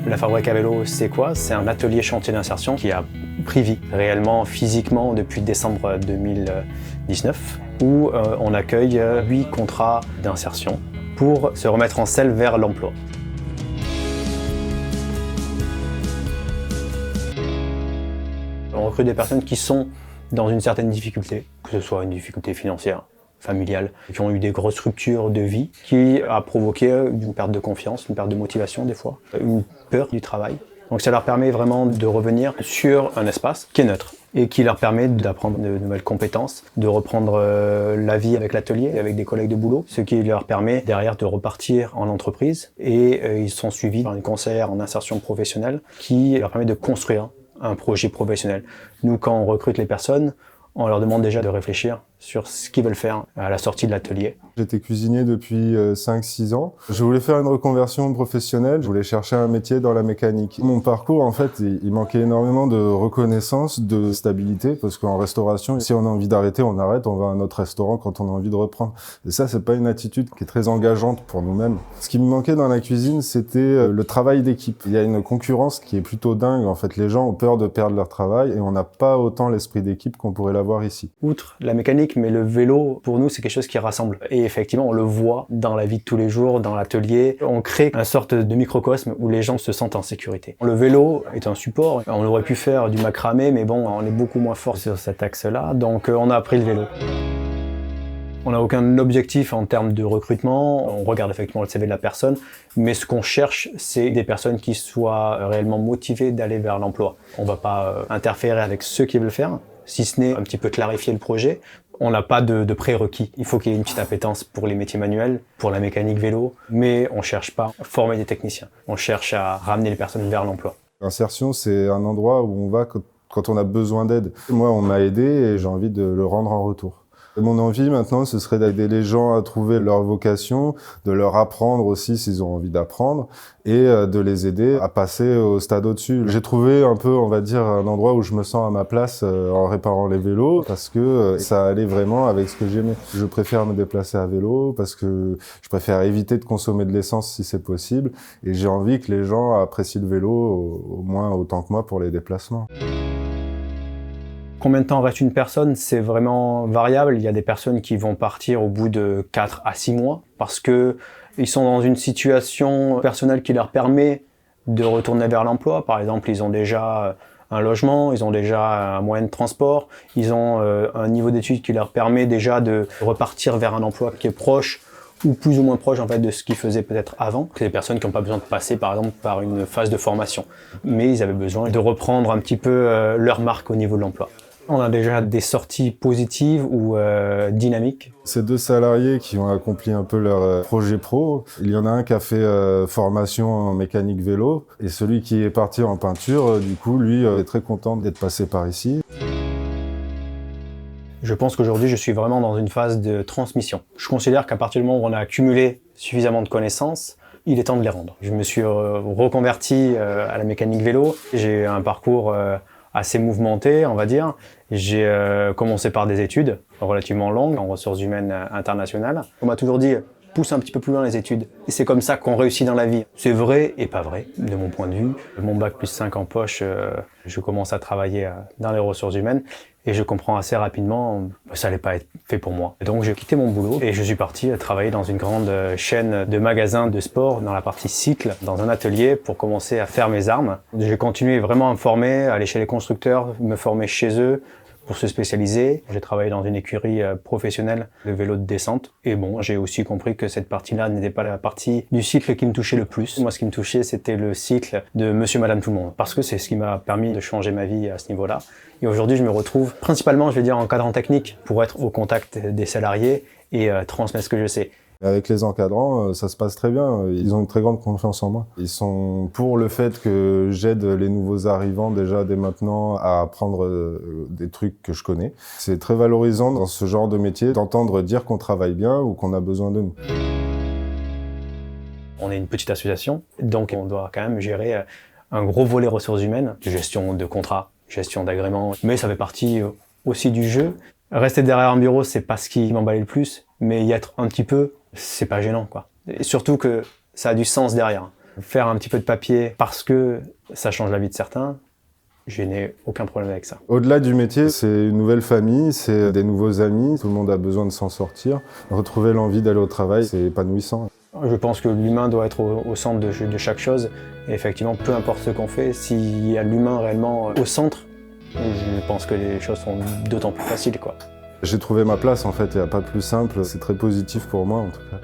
La fabrique à vélo, c'est quoi? C'est un atelier chantier d'insertion qui a pris vie réellement, physiquement, depuis décembre 2019, où on accueille 8 contrats d'insertion pour se remettre en selle vers l'emploi. On recrute des personnes qui sont dans une certaine difficulté, que ce soit une difficulté financière, familiale, qui ont eu des grosses ruptures de vie, qui a provoqué une perte de confiance, une perte de motivation des fois, une peur du travail. Donc ça leur permet vraiment de revenir sur un espace qui est neutre et qui leur permet d'apprendre de nouvelles compétences, de reprendre la vie avec l'atelier, avec des collègues de boulot, ce qui leur permet derrière de repartir en entreprise et ils sont suivis par une conseillère en insertion professionnelle qui leur permet de construire un projet professionnel. Nous, quand on recrute les personnes, on leur demande déjà de réfléchir sur ce qu'ils veulent faire à la sortie de l'atelier. J'étais cuisinier depuis 5-6 ans. Je voulais faire une reconversion professionnelle, je voulais chercher un métier dans la mécanique. Mon parcours, en fait, il manquait énormément de reconnaissance, de stabilité, parce qu'en restauration, si on a envie d'arrêter, on arrête, on va à un autre restaurant quand on a envie de reprendre. Et ça, c'est pas une attitude qui est très engageante pour nous-mêmes. Ce qui me manquait dans la cuisine, c'était le travail d'équipe. Il y a une concurrence qui est plutôt dingue, en fait. Les gens ont peur de perdre leur travail et on n'a pas autant l'esprit d'équipe qu'on pourrait l'avoir ici. Outre la mécanique, mais le vélo, pour nous, c'est quelque chose qui rassemble. Et effectivement, on le voit dans la vie de tous les jours, dans l'atelier. On crée une sorte de microcosme où les gens se sentent en sécurité. Le vélo est un support. On aurait pu faire du macramé, mais bon, on est beaucoup moins fort sur cet axe-là. Donc, on a appris le vélo. On n'a aucun objectif en termes de recrutement. On regarde effectivement le CV de la personne. Mais ce qu'on cherche, c'est des personnes qui soient réellement motivées d'aller vers l'emploi. On ne va pas interférer avec ceux qui veulent faire, si ce n'est un petit peu clarifier le projet. On n'a pas de prérequis. Il faut qu'il y ait une petite appétence pour les métiers manuels, pour la mécanique vélo, mais on cherche pas à former des techniciens. On cherche à ramener les personnes vers l'emploi. L'insertion, c'est un endroit où on va quand on a besoin d'aide. Moi, on m'a aidé et j'ai envie de le rendre en retour. Mon envie maintenant, ce serait d'aider les gens à trouver leur vocation, de leur apprendre aussi s'ils ont envie d'apprendre et de les aider à passer au stade au-dessus. J'ai trouvé un peu, on va dire, un endroit où je me sens à ma place en réparant les vélos parce que ça allait vraiment avec ce que j'aimais. Je préfère me déplacer à vélo parce que je préfère éviter de consommer de l'essence si c'est possible et j'ai envie que les gens apprécient le vélo au moins autant que moi pour les déplacements. Combien de temps reste une personne? C'est vraiment variable. Il y a des personnes qui vont partir au bout de 4 à 6 mois parce que ils sont dans une situation personnelle qui leur permet de retourner vers l'emploi. Par exemple, ils ont déjà un logement, ils ont déjà un moyen de transport, ils ont un niveau d'études qui leur permet déjà de repartir vers un emploi qui est proche ou plus ou moins proche en fait de ce qu'ils faisaient peut-être avant. C'est des personnes qui n'ont pas besoin de passer par exemple par une phase de formation, mais ils avaient besoin de reprendre un petit peu leur marque au niveau de l'emploi. On a déjà des sorties positives ou dynamiques. Ces 2 salariés qui ont accompli un peu leur projet pro, il y en a un qui a fait formation en mécanique vélo et celui qui est parti en peinture, du coup, lui est très content d'être passé par ici. Je pense qu'aujourd'hui, je suis vraiment dans une phase de transmission. Je considère qu'à partir du moment où on a accumulé suffisamment de connaissances, il est temps de les rendre. Je me suis reconverti à la mécanique vélo. J'ai un parcours assez mouvementé, on va dire. J'ai commencé par des études relativement longues en ressources humaines internationales. On m'a toujours dit, pousse un petit peu plus loin les études. Et c'est comme ça qu'on réussit dans la vie. C'est vrai et pas vrai, de mon point de vue. Mon bac plus 5 en poche, je commence à travailler dans les ressources humaines et je comprends assez rapidement que ça allait pas être fait pour moi. Donc j'ai quitté mon boulot et je suis parti travailler dans une grande chaîne de magasins de sport dans la partie cycle, dans un atelier pour commencer à faire mes armes. J'ai continué vraiment à me former, à aller chez les constructeurs, me former chez eux, pour se spécialiser. J'ai travaillé dans une écurie professionnelle de vélo de descente. Et bon, j'ai aussi compris que cette partie-là n'était pas la partie du cycle qui me touchait le plus. Moi, ce qui me touchait, c'était le cycle de Monsieur, Madame, tout le monde. Parce que c'est ce qui m'a permis de changer ma vie à ce niveau-là. Et aujourd'hui, je me retrouve principalement, je vais dire, encadrant technique pour être au contact des salariés et transmettre ce que je sais. Avec les encadrants, ça se passe très bien. Ils ont une très grande confiance en moi. Ils sont pour le fait que j'aide les nouveaux arrivants déjà dès maintenant à apprendre des trucs que je connais. C'est très valorisant dans ce genre de métier d'entendre dire qu'on travaille bien ou qu'on a besoin de nous. On est une petite association, donc on doit quand même gérer un gros volet ressources humaines, gestion de contrats, gestion d'agréments, mais ça fait partie aussi du jeu. Rester derrière un bureau, c'est pas ce qui m'emballait le plus, mais y être un petit peu, c'est pas gênant, quoi. Et surtout que ça a du sens derrière. Faire un petit peu de papier parce que ça change la vie de certains, je n'ai aucun problème avec ça. Au-delà du métier, c'est une nouvelle famille, c'est des nouveaux amis, tout le monde a besoin de s'en sortir. Retrouver l'envie d'aller au travail, c'est épanouissant. Je pense que l'humain doit être au centre de chaque chose. Et effectivement, peu importe ce qu'on fait, s'il y a l'humain réellement au centre, je pense que les choses sont d'autant plus faciles, quoi. J'ai trouvé ma place en fait, il n'y a pas plus simple, c'est très positif pour moi en tout cas.